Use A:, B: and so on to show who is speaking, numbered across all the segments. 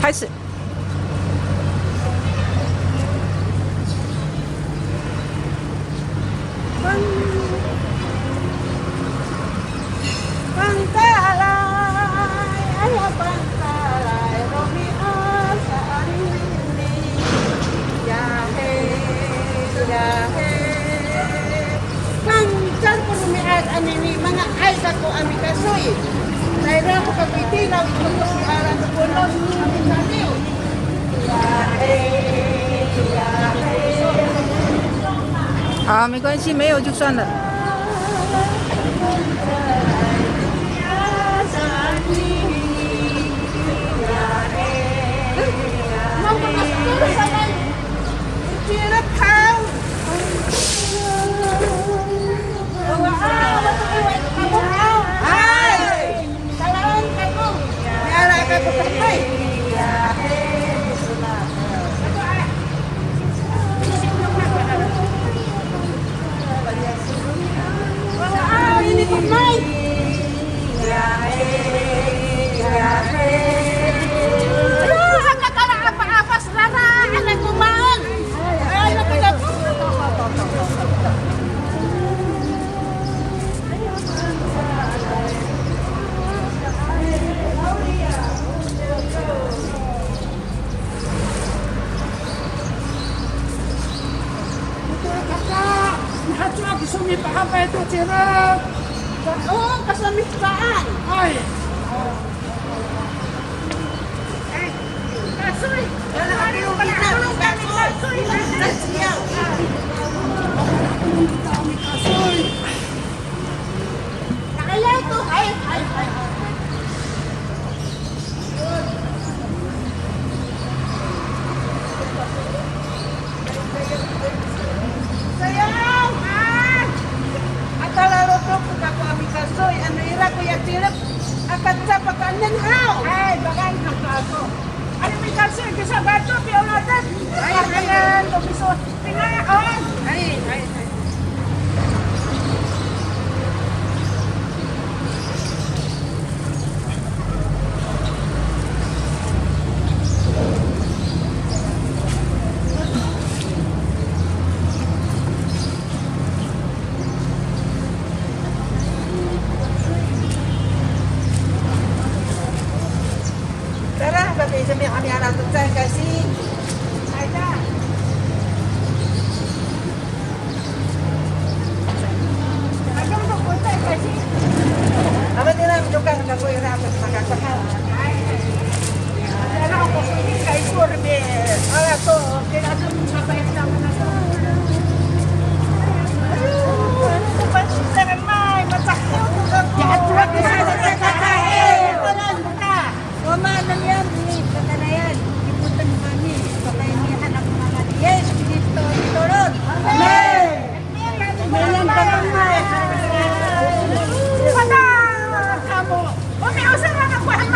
A: 开始。
B: Pantalay, ala pantalay, Romeo sa arili. Yahe, yahe. Pangtal ko lumiad anini mga ay ko ami kasoy. Naira ko kapitilaw ito ko si Aran sa punos ami saliw. Yahe, yahe.
A: 好，没关系，没有就算了。
C: Sumipaan pa ito, Chirap!
B: Oo, kasamistaan.
C: Ay!
B: Kasoy! Wala ka rin kita. Kasoy! Nasiyaw!
C: Kasoy!
B: Nakaya ito. Ay! Sayaw! Atalaro to kung ako ami kasoy. Ano ira ko ya tirap. Akat sa pagkanan haw.
C: Ay, bagay na kaso. Ano may kasoy? Kisa bato, piyaw natin! Ay, ayan! Tumiso! Tingnan ako!
B: Ay. Tara, babi sa mga kami anak tayo kasi. Ay na.
C: Hanggang magpunta kasi.
B: Ama din namin tukang na ko yung rapat makakakal.
C: Ano ako sige kay Surbe. Ala to, kinasa mo sa payat naman na to. Ano ba siya naman? Matakyo ko ako.
B: At huwag na sa kakain.
D: Kumanan yan, baka na yan. Iputan kami. Baka yung anak mga yes, dito, turun.
B: Amen!
D: Amen ka naman.
C: Wala! Kamo! Umiusan na ng buhay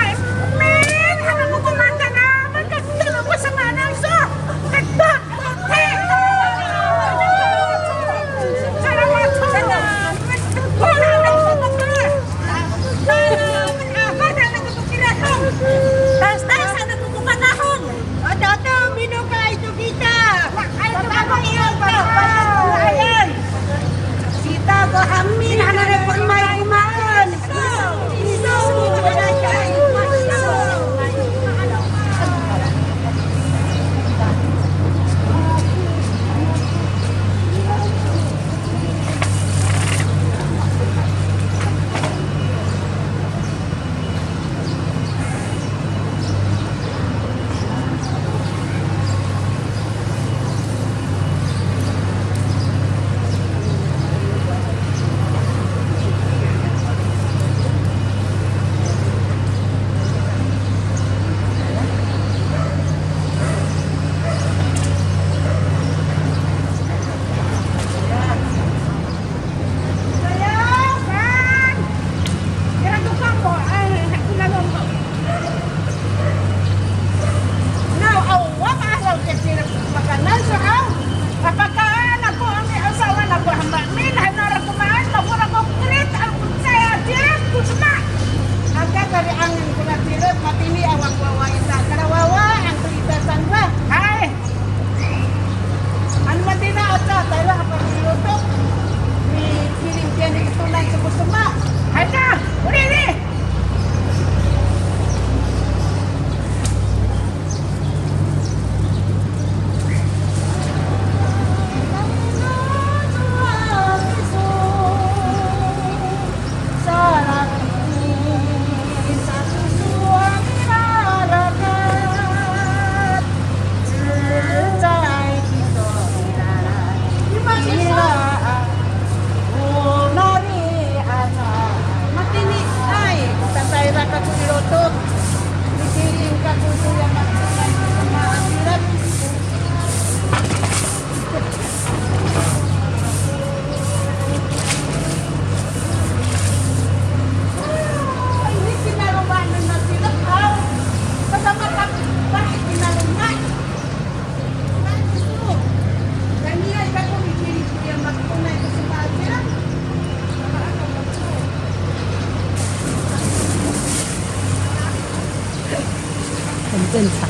A: 很正常。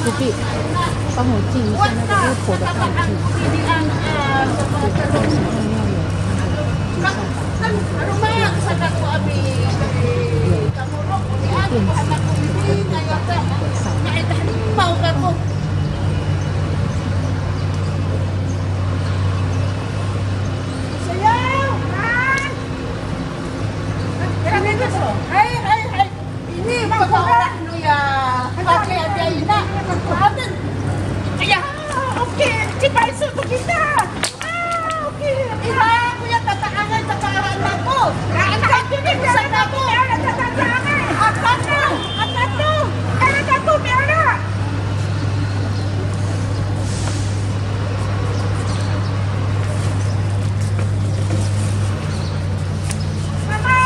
A: 弟弟，帮我记一下那个巫婆的道具。
B: Ini mau orang nu ya pakai aja ina. Aden.
C: Ya, okey. Cepat suruh kita. Okey.
B: Iha aku ya tata angai tata anakku.
C: Anak ini bisa aku. Ada tanda aneh. Apa tu? Apa tu? Ada tu biara. Mama.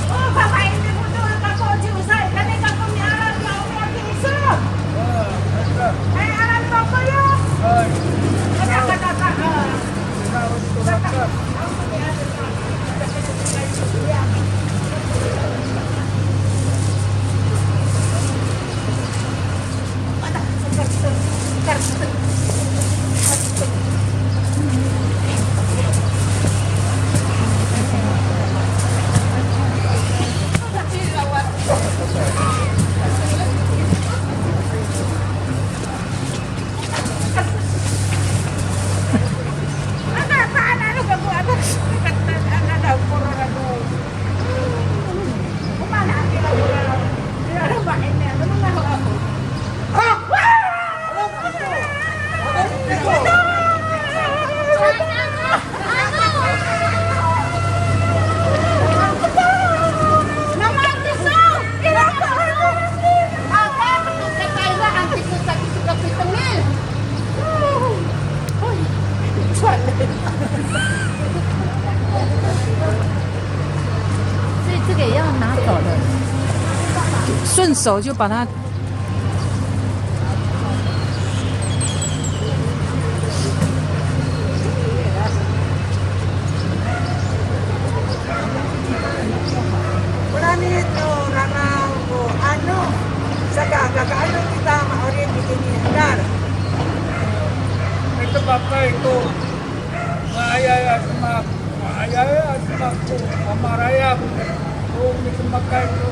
C: Oh, bapa ini betul kakak usai. Kami kakak biara kau mati esok. Alam bapa ya. Ada kata.
A: 顺手就把它。
B: Wala nito rangaw ko ano sa gagagaano kita maorin bikinihar.
E: Ito baka ito maayaya asmak ko amarayap kung ito makaito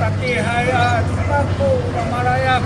E: katihaya asmak ko amarayap